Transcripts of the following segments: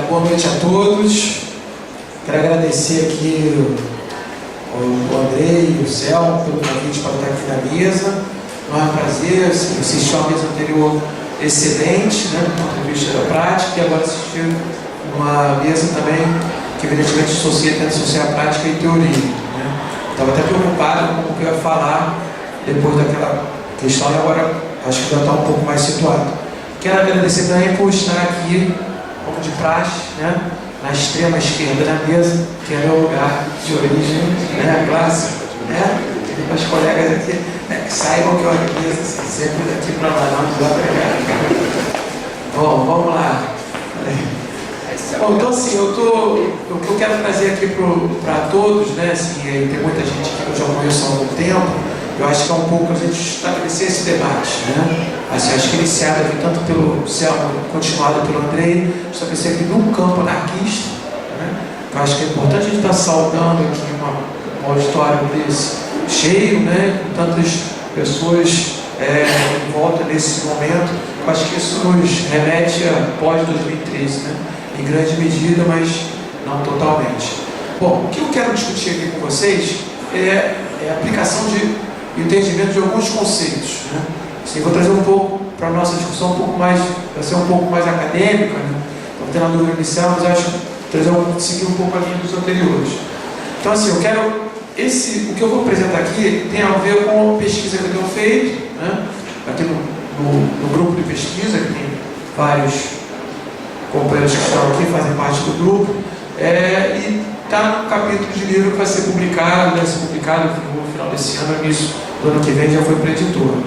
Boa noite a todos. Quero agradecer aqui o Andrei e o Celso pelo convite para estar aqui na mesa. Não é um prazer, assisti a mesa anterior excelente, né, do ponto de vista da prática, e agora assisti uma mesa também que evidentemente associa a prática e teoria. Né. Estava até preocupado com o que eu ia falar depois daquela questão, e agora acho que já está um pouco mais situado. Quero agradecer também por estar aqui, como de praxe, né, na extrema esquerda da mesa, que é meu lugar de origem, né, clássico, né, para os colegas aqui, né, que saibam que eu organizo sempre daqui para lá, não de lá para cá. Bom, vamos lá. Bom, então assim, o que eu quero trazer aqui para todos, né, assim, tem muita gente que eu já conheço há algum tempo. Eu acho que é um pouco a gente estabelecer esse debate, né? Assim, acho que iniciado aqui tanto pelo Celso, continuado pelo Andrei, estabelecer aqui num campo anarquista, né? Eu acho que é importante a gente estar saudando aqui um auditório desse cheio, né? Com tantas pessoas em volta nesse momento. Eu acho que isso nos remete a pós-2013, né? Em grande medida, mas não totalmente. Bom, o que eu quero discutir aqui com vocês é a aplicação e o entendimento de alguns conceitos, né? Assim, vou trazer um pouco para a nossa discussão vai ser um pouco mais acadêmica, né? Estou tendo a dúvida inicial, mas acho que seguir um pouco a linha dos anteriores. Então, assim, o que eu vou apresentar aqui tem a ver com a pesquisa que eu tenho feito, né? Aqui no grupo de pesquisa, que tem vários companheiros que estão aqui, fazem parte do grupo, e está no capítulo de livro que vai ser publicado, deve ser publicado no final desse ano, início do ano que vem já foi para a editora,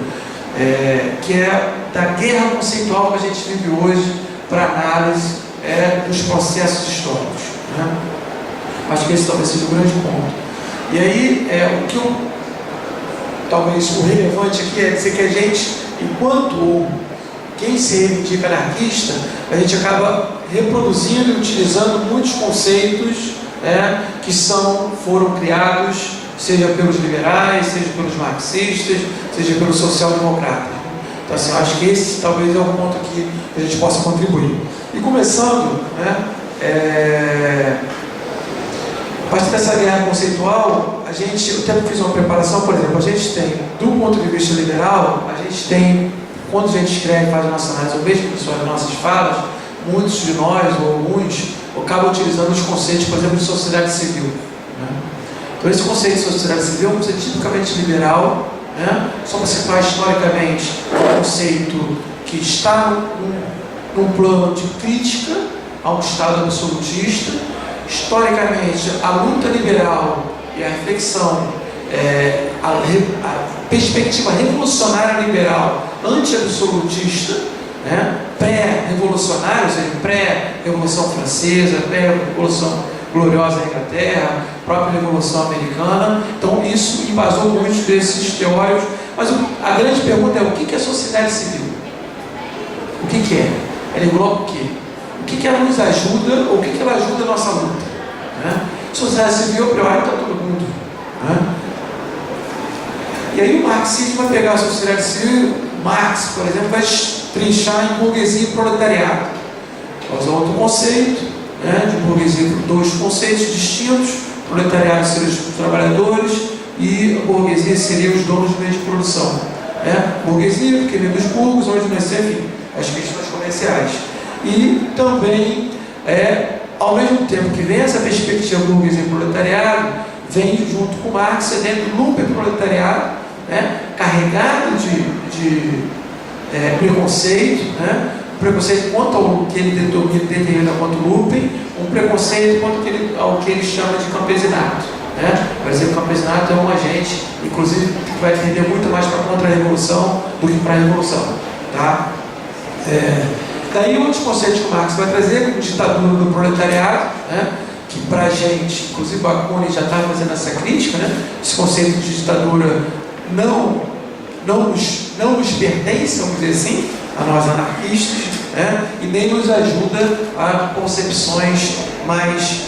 que é da guerra conceitual que a gente vive hoje para análise dos processos históricos, né? Acho que esse talvez seja o grande ponto. E aí, talvez o relevante aqui é dizer que a gente, enquanto quem se reivindica anarquista, a gente acaba reproduzindo e utilizando muitos conceitos que foram criados, seja pelos liberais, seja pelos marxistas, seja pelos social-democratas. Então, assim, eu acho que esse talvez é o ponto que a gente possa contribuir. E começando, a partir dessa guerra conceitual, eu até fiz uma preparação, por exemplo, a gente tem, do ponto de vista liberal, a gente tem, quando a gente escreve, faz a nossa análise, ou mesmo as nossas falas, muitos de nós, ou alguns, acabam utilizando os conceitos, por exemplo, de sociedade civil, né? Então, esse conceito de sociedade civil é um conceito tipicamente liberal, né? Só para situar historicamente, é um conceito que está num plano de crítica a um Estado absolutista. Historicamente, a luta liberal e a reflexão, a perspectiva revolucionária liberal anti-absolutista, né? Pré-revolucionária, ou seja, pré-revolução francesa, pré-revolução gloriosa da Inglaterra, própria Revolução Americana. Então isso embasou muitos desses teóricos. Mas a grande pergunta é: o que é a sociedade civil? O que é? Ela engloba o quê? O que ela nos ajuda, ou o que ela ajuda a nossa luta, né? Sociedade civil, a priori, está todo mundo, né? E aí o marxismo vai pegar a sociedade civil. Marx, por exemplo, vai trinchar em burguesia e proletariado. Vai usar outro conceito, né, de burguesia, dois conceitos distintos. Proletariado seria os trabalhadores e a burguesia seria os donos de meio de produção, né? Burguesia, porque vem dos burgos, onde nós enfim, as questões comerciais. E também, ao mesmo tempo que vem essa perspectiva burguesia e proletariado, vem junto com Marx, dentro do luperproletariado, né, carregado de preconceito, né? Preconceito quanto ao que ele determina quanto Lupen, um preconceito quanto ao que ele chama de campesinato, né? Por exemplo, o campesinato é um agente, inclusive, que vai atender muito mais para a contra-revolução do que para a revolução, tá? Daí outros conceitos que o Marx vai trazer, como ditadura do proletariado, né? Que para a gente, inclusive Bakunin já está fazendo essa crítica, né? Esse conceito de ditadura não nos pertence, vamos dizer assim, a nós anarquistas, né? E nem nos ajuda a concepções mais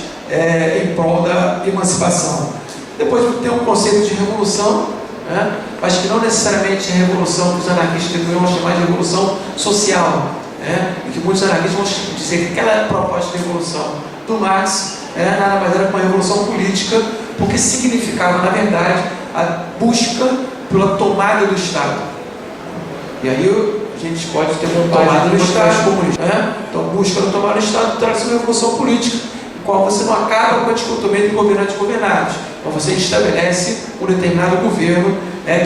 em prol da emancipação. Depois tem um conceito de revolução, né? Mas que não necessariamente é a revolução que os anarquistas deveriam chamar de revolução social, e que muitos anarquistas vão dizer que aquela proposta de revolução do Marx nada mais era uma revolução política, porque significava, na verdade, a busca pela tomada do Estado. E aí a gente pode ter uma tomada do Estado comunista. Então, busca pela tomada do Estado traz uma revolução política, em qual você não acaba com a dicotomia de governantes e governados. Então, você estabelece um determinado governo,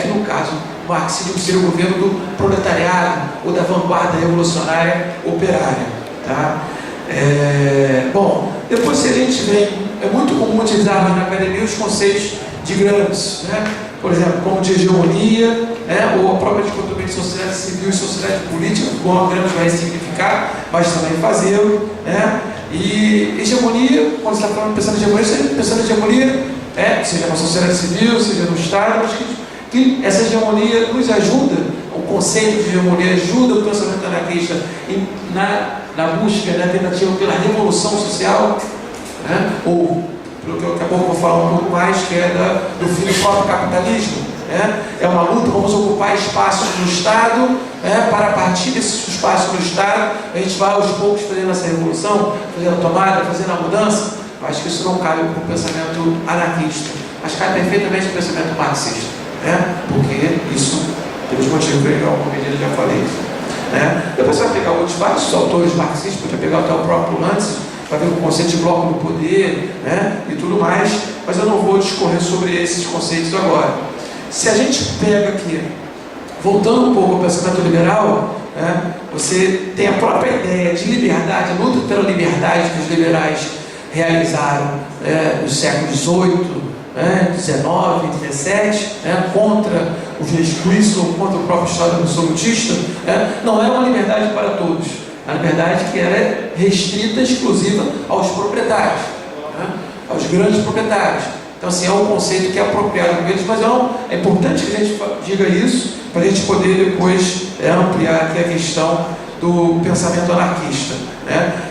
que no caso marxismo seria o governo do proletariado ou da vanguarda revolucionária operária. Tá? Bom, depois se a gente vem, é muito comum utilizarmos na academia os conceitos de Gramsci, por exemplo, como de hegemonia, ou a própria dicotomia de sociedade civil e sociedade política, como Gramsci vai significar, mas também fazê-lo. E hegemonia, quando você está falando, pensando em hegemonia, você está pensando em hegemonia, seja na sociedade civil, seja no Estado, mas que essa hegemonia nos ajuda, o conceito de hegemonia ajuda o pensamento anarquista na busca, na tentativa pela revolução social, ou pelo que daqui a pouco eu vou falar um pouco mais, que é do fim do próprio capitalismo. É uma luta, vamos ocupar espaços no Estado, para a partir desse espaço no Estado, a gente vai aos poucos fazendo essa revolução, fazendo a tomada, fazendo a mudança. Eu acho que isso não cabe para o pensamento anarquista, mas cabe perfeitamente para o pensamento marxista, porque isso, pelos motivos que eu, como eu já falei. Depois você vai pegar outros vários autores marxistas, pode pegar até o próprio Lances, para ver o conceito de bloco do poder, e tudo mais, mas eu não vou discorrer sobre esses conceitos agora. Se a gente pega aqui, voltando um pouco ao pensamento liberal, você tem a própria ideia de liberdade, a luta pela liberdade que os liberais realizaram no século XVIII, XIX, XVII, contra os resquícios ou contra o próprio Estado absolutista, não era uma liberdade para todos, a liberdade que era restrita, exclusiva aos proprietários, aos grandes proprietários. Então, assim, é um conceito que é apropriado por eles, mas é importante que a gente diga isso, para a gente poder depois ampliar aqui a questão do pensamento anarquista.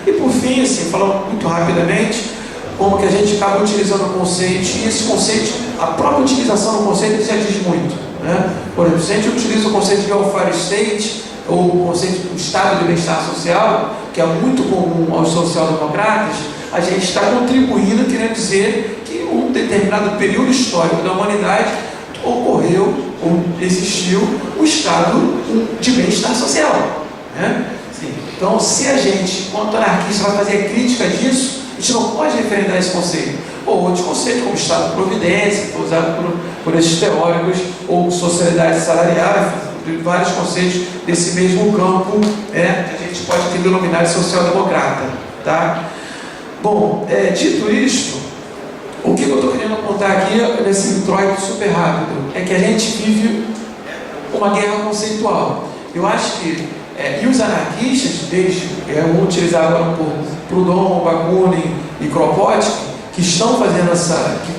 E por fim, assim, falando muito rapidamente, como que a gente acaba utilizando o conceito, e esse conceito, a própria utilização do conceito já diz muito. Por exemplo, se a gente utiliza o conceito de welfare state, ou o conceito do estado de bem-estar social, que é muito comum aos social-democratas, a gente está contribuindo, querendo dizer que um determinado período histórico da humanidade ocorreu, ou existiu, um estado de bem-estar social. Então, se a gente, enquanto anarquista, vai fazer a crítica disso, a gente não pode referendar esse conceito. Ou outros conceitos, como Estado de Providência, usado por esses teóricos, ou sociedade salarial, vários conceitos desse mesmo campo, que a gente pode ter denominado social-democrata. Tá? Bom, dito isto, o que eu estou querendo apontar aqui, nesse introito super rápido, é que a gente vive uma guerra conceitual. Eu acho que, e os anarquistas, vou utilizar agora um pouco Proudhon, Bakunin e Kropotkin, que estão fazendo que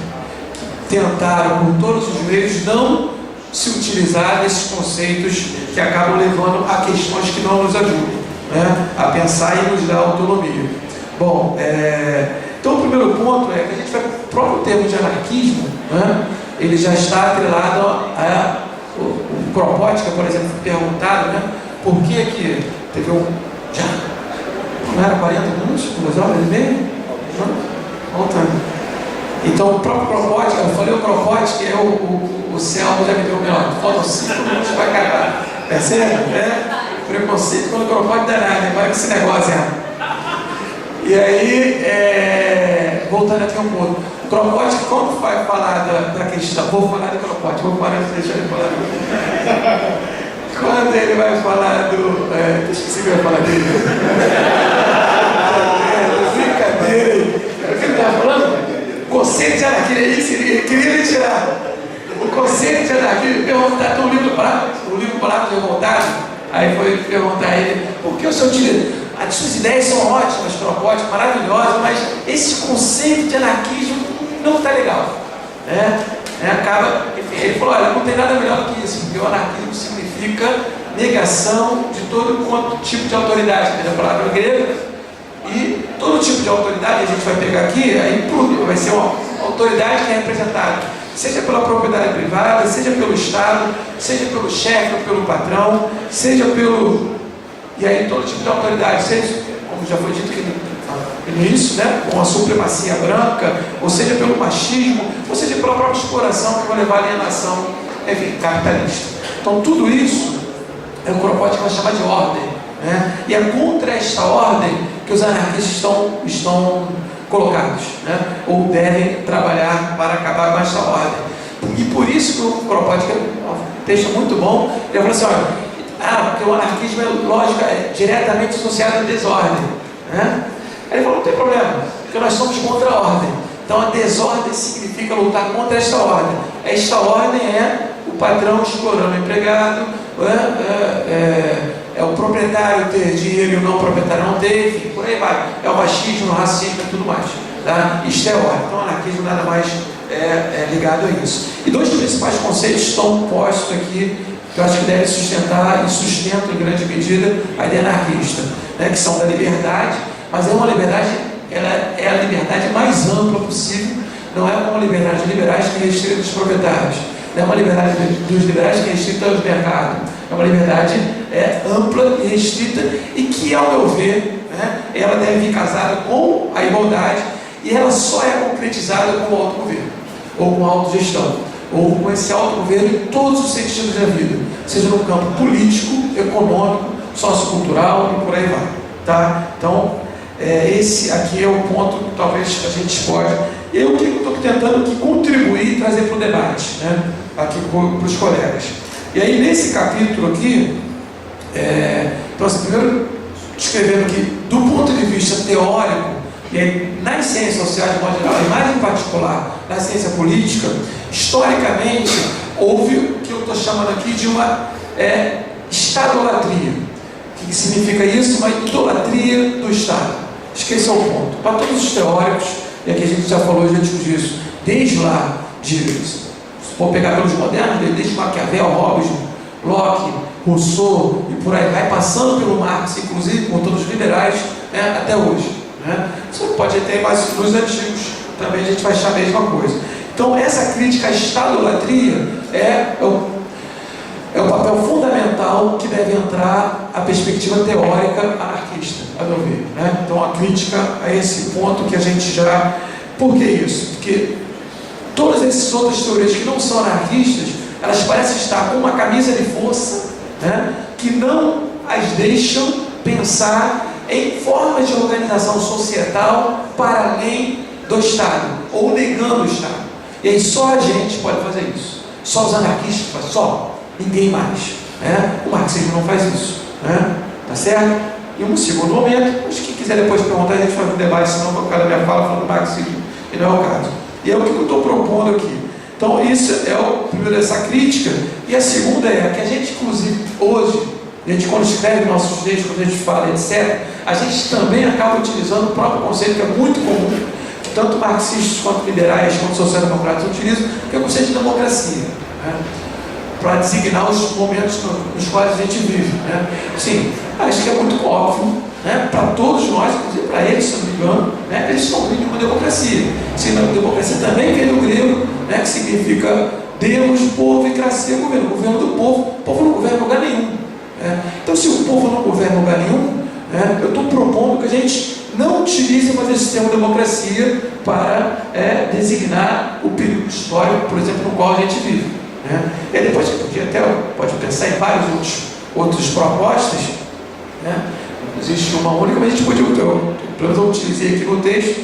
tentaram por todos os meios não se utilizar desses conceitos que acabam levando a questões que não nos ajudam, a pensar e nos dar autonomia. Bom, então o primeiro ponto é que a gente vai, o próprio termo de anarquismo, ele já está atrelado o Kropotkin, por exemplo, foi perguntado, por que teve já não era 40 minutos, 2 horas e meia? Voltando. Então o próprio Kropotkin, eu falei o Kropotkin, que é o Selmo já me deu melhor, faltam 5 minutos para acabar. Percebe? Preconceito quando o Kropotkin dá nada, vai com esse negócio, E aí, voltando aqui um pouco, o Kropotkin, quando vai falar da questão, vou falar do Kropotkin, vou parar de deixar ele falar quando ele vai falar esqueci que eu ia falar dele. Brincadeira aí. O que ele estava falando? O conceito de anarquia, ele queria me tirar. O conceito de anarquia, perguntar no livro Palavras Revoltadas, aí foi perguntar a ele, por que o senhor tira? As suas ideias são ótimas, Kropotkin, maravilhosas, mas esse conceito de anarquismo não está legal. Acaba, enfim, ele falou, olha, não tem nada melhor do que isso, porque o anarquismo significa negação de todo tipo de autoridade, que é a palavra grega, e todo tipo de autoridade, a gente vai pegar aqui, aí tudo vai ser uma autoridade que é representada, seja pela propriedade privada, seja pelo Estado, seja pelo chefe ou pelo patrão, seja pelo e aí todo tipo de autoridade, seja, como já foi dito aqui no início, né, com a supremacia branca, ou seja pelo machismo, ou seja pela própria exploração que vai levar à alienação, enfim, capitalista. Então tudo isso o Kropotkin vai chamar de ordem, né? E é contra esta ordem que os anarquistas estão colocados, né? Ou devem trabalhar para acabar com esta ordem. E por isso que o Kropotkin, um texto muito bom, ele falou assim, olha, porque o anarquismo é lógica, é diretamente associado à desordem, né? Aí ele falou, não tem problema, porque nós somos contra a ordem. Então a desordem significa lutar contra esta ordem. Esta ordem é o patrão explorando o empregado, é o proprietário ter dinheiro e o não proprietário não ter, enfim, por aí vai. É o machismo, o racismo e tudo mais. Tá? Isto é ordem. Então o anarquismo nada mais é ligado a isso. E dois principais conceitos estão postos aqui, que eu acho que devem sustentar e sustentam em grande medida a ideia anarquista, né? Que são da liberdade, mas é uma liberdade, ela é a liberdade mais ampla possível, não é uma liberdade dos liberais que é restrita dos proprietários, não é uma liberdade dos liberais que é restrita aos mercados, é uma liberdade ampla e restrita e que, ao meu ver, né, ela deve vir casada com a igualdade e ela só é concretizada com o autogoverno, ou com a autogestão, ou com esse autogoverno em todos os sentidos da vida, seja no campo político, econômico, sociocultural e por aí vai. Tá? Então, esse aqui é o ponto que talvez a gente pode. Eu estou tentando aqui contribuir e trazer para o debate, né? Aqui para os colegas. E aí, nesse capítulo aqui, então, assim, primeiro, descrevendo aqui, do ponto de vista teórico, e aí, nas ciências sociais, de modo geral, e mais em particular na ciência política, historicamente, houve o que eu estou chamando aqui de uma estadolatria. O que significa isso? Uma idolatria do Estado. Esqueça o ponto. Para todos os teóricos, e aqui a gente já falou, já discutiu isso, desde lá, se for pegar pelos modernos, desde Maquiavel, Hobbes, Locke, Rousseau, e por aí vai, passando pelo Marx, inclusive por todos os liberais, né, até hoje. Né? Você pode ter mais nos antigos, também a gente vai achar a mesma coisa. Então, essa crítica à estadolatria é o papel fundamental que deve entrar a perspectiva teórica anarquista, a meu ver. Né? Então, a crítica a esse ponto que a gente já... Por que isso? Porque todas essas outras teorias que não são anarquistas, elas parecem estar com uma camisa de força, né? Que não as deixam pensar em formas de organização societal para além do Estado, ou negando o Estado. E aí só a gente pode fazer isso. Só os anarquistas fazem, só. Ninguém mais. Né? O marxismo não faz isso. Né? Tá certo? E um segundo momento, mas quem quiser depois perguntar, a gente faz um debate, senão vou ficar na minha fala falando do marxismo, e não é o caso. E é o que eu estou propondo aqui. Então, isso é o primeiro dessa crítica. E a segunda é que a gente, inclusive, hoje, a gente quando escreve nossos textos, quando a gente fala, etc., a gente também acaba utilizando o próprio conceito que é muito comum, que tanto marxistas quanto liberais, quanto social-democratas utilizam, que é o conceito de democracia. Né? Para designar os momentos nos quais a gente vive. Né? Sim, acho que é muito óbvio, né? Para todos nós, inclusive para eles, se não me engano, né? Eles estão vivendo uma democracia. Sim, a democracia também vem do grego, né? Que significa Deus, povo e cracia, governo. Governo do povo. O povo não governa lugar nenhum. Né? Então, se o povo não governa lugar nenhum, né? Eu estou propondo que a gente não utilize mais esse termo democracia para designar o período histórico, por exemplo, no qual a gente vive. Né? E aí depois pode pensar em várias outras propostas, né? Não existe uma única, mas a gente pode, pelo menos eu utilizei aqui no texto,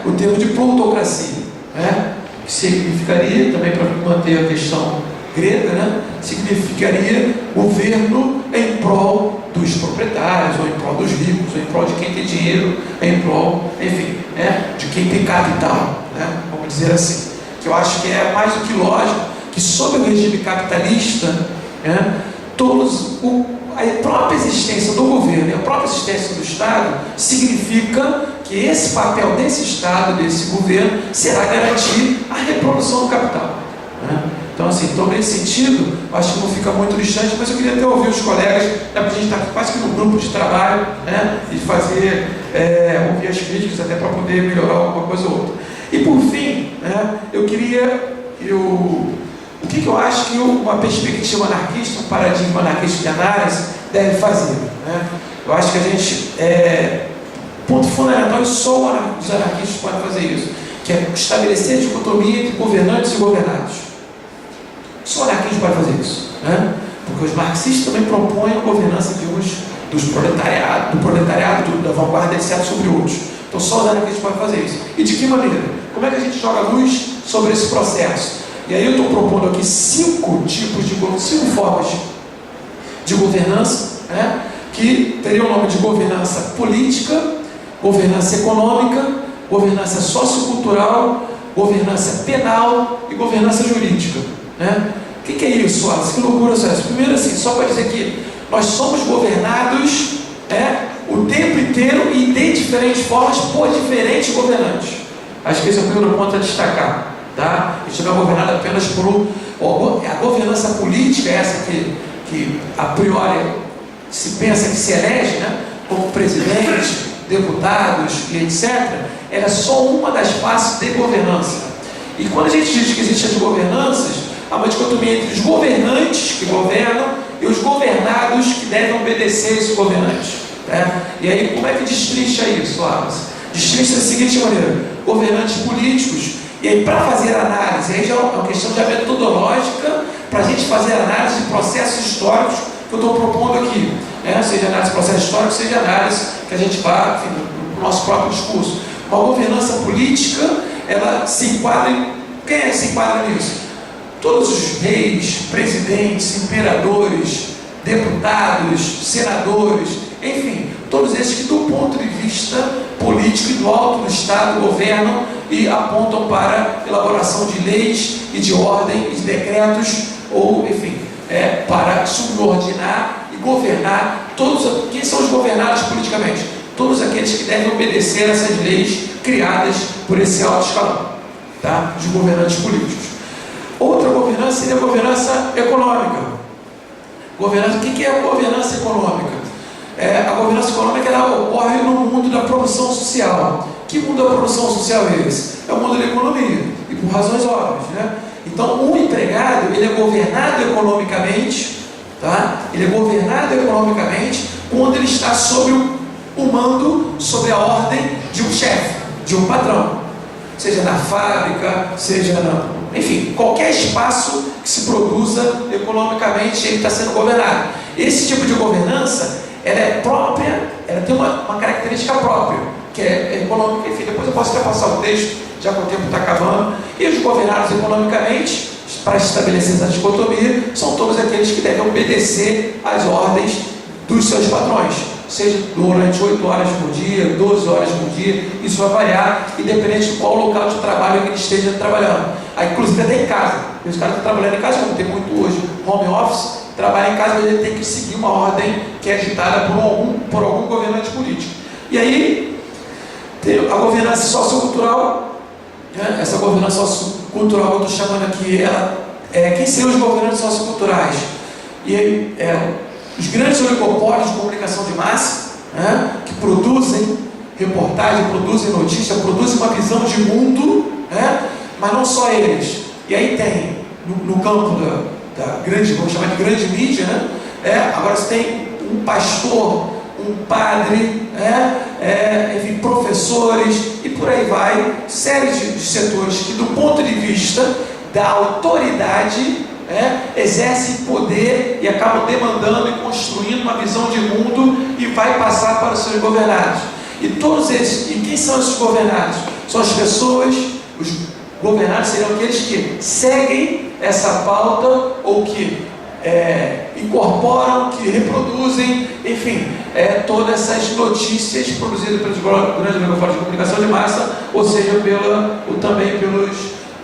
o termo de plutocracia, né? Que significaria, também para manter a questão grega, né? Significaria governo em prol dos proprietários, ou em prol dos ricos, ou em prol de quem tem dinheiro, em prol, enfim, de quem tem capital, né? Vamos dizer assim, que eu acho que é mais do que lógico que sob o regime capitalista, né, a própria existência do governo e a própria existência do Estado significa que esse papel desse Estado, desse governo, será garantir a reprodução do capital. Né? Então, assim, nesse sentido, acho que não fica muito distante, mas eu queria até ouvir os colegas, né, porque a gente está quase que num grupo de trabalho, né, e fazer, ouvir as críticas até para poder melhorar alguma coisa ou outra. E por fim, né, eu queria... O que eu acho que uma perspectiva anarquista, um paradigma anarquista de análise deve fazer, né? Eu acho que a gente, ponto fundamental, e só os anarquistas podem fazer isso, que é estabelecer a dicotomia entre governantes e governados. Só o anarquismo pode fazer isso, né? Porque os marxistas também propõem a governança de uns do proletariado, da vanguarda, etc., sobre outros. Então só os anarquistas podem fazer isso. E de que maneira? Como é que a gente joga luz sobre esse processo? E aí eu estou propondo aqui 5 formas de governança, né, que teriam o nome de governança política, governança econômica, governança sociocultural, governança penal e governança jurídica, né? O que é isso, Wallace? Que loucura é essa? Primeiro, assim, só para dizer que nós somos governados o tempo inteiro e de diferentes formas por diferentes governantes. Acho que esse é o primeiro ponto a destacar, tá? A gente não é governado apenas por a governança política, essa que a priori se pensa que se elege, né, como presidente, deputados e etc., ela é só uma das faces de governança. E quando a gente diz que existem as governanças, há uma dicotomia entre os governantes que governam e os governados que devem obedecer a esse governante, né? E aí, como é que destrincha isso, Wallace? Destrincha da seguinte maneira: governantes políticos. E aí, para fazer análise, aí já é uma questão de metodológica, para a gente fazer análise de processos históricos que eu estou propondo aqui, né? Seja análise de processos históricos, seja análise que a gente vá, enfim, no nosso próprio discurso. Uma governança política, ela se enquadra em... Quem é que se enquadra nisso? Todos os reis, presidentes, imperadores, deputados, senadores, enfim, todos esses que, do ponto de vista político e do alto do Estado, governam e apontam para a elaboração de leis e de ordem e de decretos, ou, enfim, para subordinar e governar todos. Quem são os governados politicamente? Todos aqueles que devem obedecer a essas leis criadas por esse alto escalão, tá? Os governantes políticos. Outra governança seria a governança econômica. O que é a governança econômica? A governança econômica, ela ocorre no mundo da produção social. Que mundo da produção social é esse? É o mundo da economia, e por razões óbvias, né? Então, um empregado, ele é governado economicamente, tá? Ele é governado economicamente quando ele está sob o mando, sob a ordem de um chefe, de um patrão. Seja na fábrica, seja enfim, qualquer espaço que se produza economicamente, ele está sendo governado. Esse tipo de governança, ela é própria, ela tem uma característica própria, que é econômica. Enfim, depois eu posso até passar o texto, já que o tempo está acabando. E os governados economicamente, para estabelecer essa dicotomia, são todos aqueles que devem obedecer às ordens dos seus patrões, seja durante 8 horas por dia, 12 horas por dia. Isso vai variar, independente de qual local de trabalho que ele esteja trabalhando. Aí, inclusive até em casa. Os caras estão trabalhando em casa, como tem muito hoje, home office, trabalhar em casa, mas ele tem que seguir uma ordem que é ditada por algum governante político. E aí, tem a governança sociocultural, né? Essa governança sociocultural que eu estou chamando aqui, quem seriam os governantes socioculturais? E aí, os grandes oligopólios de comunicação de massa, né, que produzem reportagem, produzem notícia, produzem uma visão de mundo, né, mas não só eles. E aí tem, no campo da grande, vamos chamar de grande mídia, né, agora você tem um pastor, um padre, enfim, professores, e por aí vai, série de setores que, do ponto de vista da autoridade, exercem poder e acabam demandando e construindo uma visão de mundo e vai passar para os seus governados. E todos eles, e quem são esses governados? São as pessoas, os governados seriam aqueles que seguem essa pauta ou que incorporam, que reproduzem, enfim, todas essas notícias produzidas pelos grandes oligopólios de comunicação de massa, ou seja, também pelos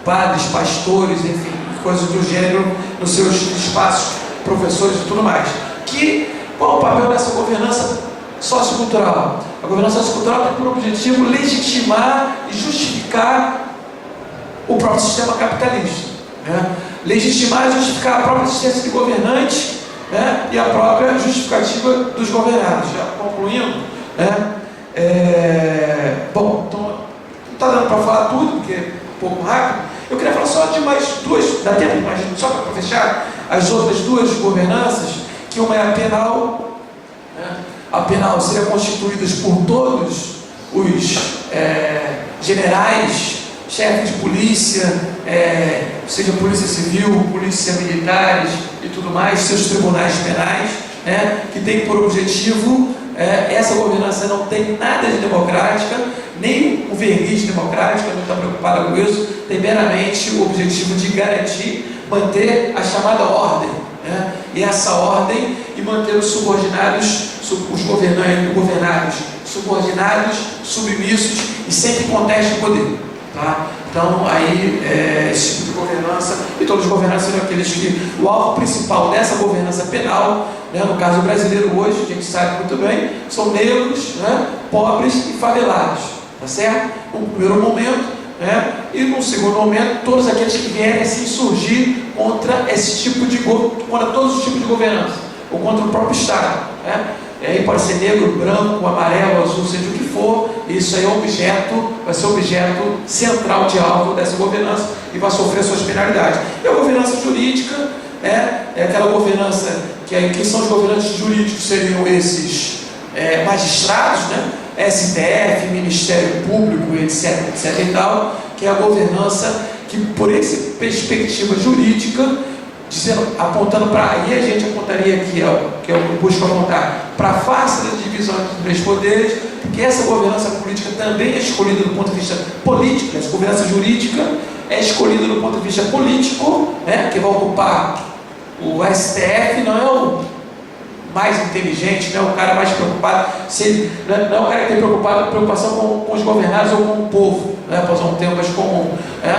padres, pastores, enfim, coisas do gênero, nos seus espaços, professores e tudo mais. Qual é o papel dessa governança sociocultural? A governança sociocultural tem por objetivo legitimar e justificar o próprio sistema capitalista, né? Legitimar e justificar a própria existência de governantes, né? E a própria justificativa dos governados. Já concluindo, né? Bom, então não está dando para falar tudo, porque é um pouco rápido. Eu queria falar só de mais duas, dá tempo, imagino, só para fechar, as outras duas governanças, que uma é a penal, né? A penal seria constituída por todos os generais, chefes de polícia, seja polícia civil, polícia militares e tudo mais, seus tribunais penais, né? Que tem por objetivo, essa governança não tem nada de democrática, nem o verniz democrático, não está preocupada com isso, tem meramente o objetivo de garantir, manter a chamada ordem, né? E essa ordem e manter os subordinados, os governados subordinados, submissos e sem que conteste o poder, tá? Então aí esse tipo de governança, e todos os governantes seriam aqueles que o alvo principal dessa governança penal, né, no caso brasileiro hoje, a gente sabe muito bem, são negros, né, pobres e favelados, tá certo? No primeiro momento, né, e no segundo momento, todos aqueles que vierem a se insurgir contra esse tipo de contra todos os tipos de governança, ou contra o próprio Estado, né? E aí pode ser negro, branco, amarelo, azul, seja o que for, isso aí é objeto, vai ser objeto central de alvo dessa governança e vai sofrer suas penalidades. E a governança jurídica é aquela governança quem são os governantes jurídicos? Seriam esses magistrados, né? STF, Ministério Público, etc, etc e tal, que é a governança que, por essa perspectiva jurídica, apontando para, aí a gente apontaria aqui, que é o que eu busco apontar, para a face da divisão entre os três poderes, porque essa governança política também é escolhida do ponto de vista político, essa governança jurídica é escolhida do ponto de vista político, né, que vai ocupar o STF, não é o mais inteligente, não é o cara mais preocupado, não é o cara que tem preocupação com os governados ou com o povo, né, para usar um termo mais comum,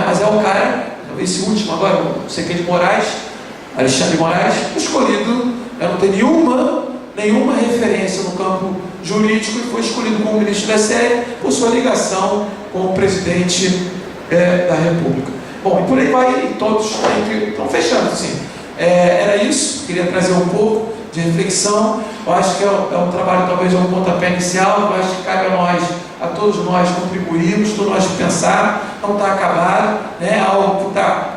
mas é o cara, esse último agora, não sei quem de Moraes, Alexandre de Moraes, escolhido, não tem nenhuma referência no campo jurídico e foi escolhido como ministro da STF por sua ligação com o presidente da República. Bom, e por aí vai, e todos estão fechando, assim. Era isso, queria trazer um pouco de reflexão. Eu acho que é um trabalho, talvez, um pontapé inicial. Eu acho que cabe a todos nós contribuirmos, todos nós pensar, não está acabado, né? Algo que está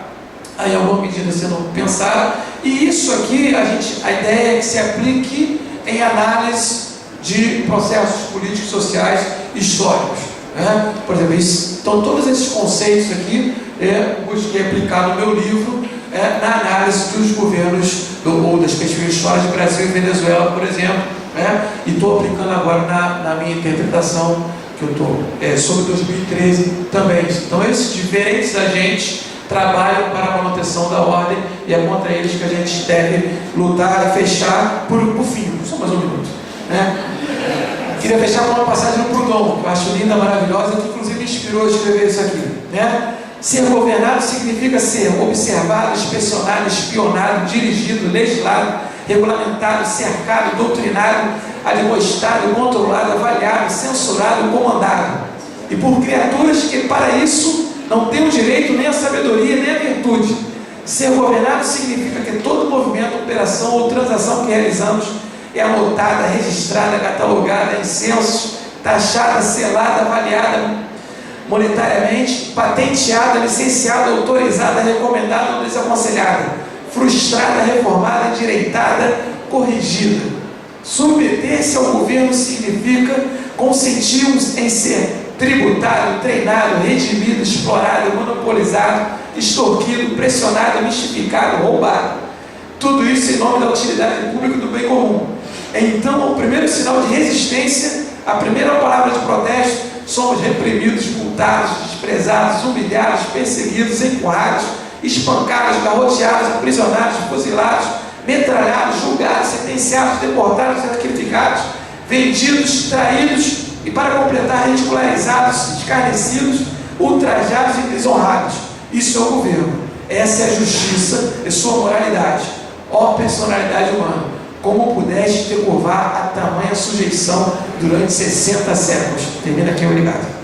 aí, em alguma medida, sendo pensado. E isso aqui, a ideia é que se aplique em análise de processos políticos, sociais e históricos, né? Por exemplo, então todos esses conceitos aqui busquei aplicar no meu livro, na análise dos governos ou das perspectivas históricas de Brasil e Venezuela, por exemplo, né? E estou aplicando agora na minha interpretação que eu estou sobre 2013 também. Então esses diferentes agentes trabalham para a manutenção da ordem e é contra eles que a gente deve lutar e fechar por fim. Só mais um minuto, né? Queria fechar com uma passagem do Proudhon, que eu acho linda, maravilhosa, que inclusive me inspirou a escrever isso aqui, né? Ser governado significa ser observado, inspecionado, espionado, dirigido, legislado, regulamentado, cercado, doutrinado, admoestado, controlado, avaliado, censurado, comandado. E por criaturas que para isso não têm o direito, nem a sabedoria, nem a virtude. Ser governado significa que todo movimento, operação ou transação que realizamos é anotada, registrada, catalogada em censos, taxada, selada, avaliada monetariamente, patenteada, licenciada, autorizada, recomendada ou desaconselhada, frustrada, reformada, endireitada, corrigida. Submeter-se ao governo significa consentirmos em ser tributado, treinado, redimido, explorado, monopolizado, extorquido, pressionado, mistificado, roubado. Tudo isso em nome da utilidade pública e do bem comum. Então, o primeiro sinal de resistência, a primeira palavra de protesto, somos reprimidos, multados, desprezados, humilhados, perseguidos, empurrados, espancados, garroteados, aprisionados, fuzilados, metralhados, julgados, sentenciados, deportados, sacrificados, vendidos, traídos e, para completar, ridicularizados, escarnecidos, ultrajados e desonrados. Isso é o governo. Essa é a justiça e sua moralidade. Ó personalidade humana, como pudeste te curvar a tamanha sujeição durante 60 séculos? Termina aqui, obrigado.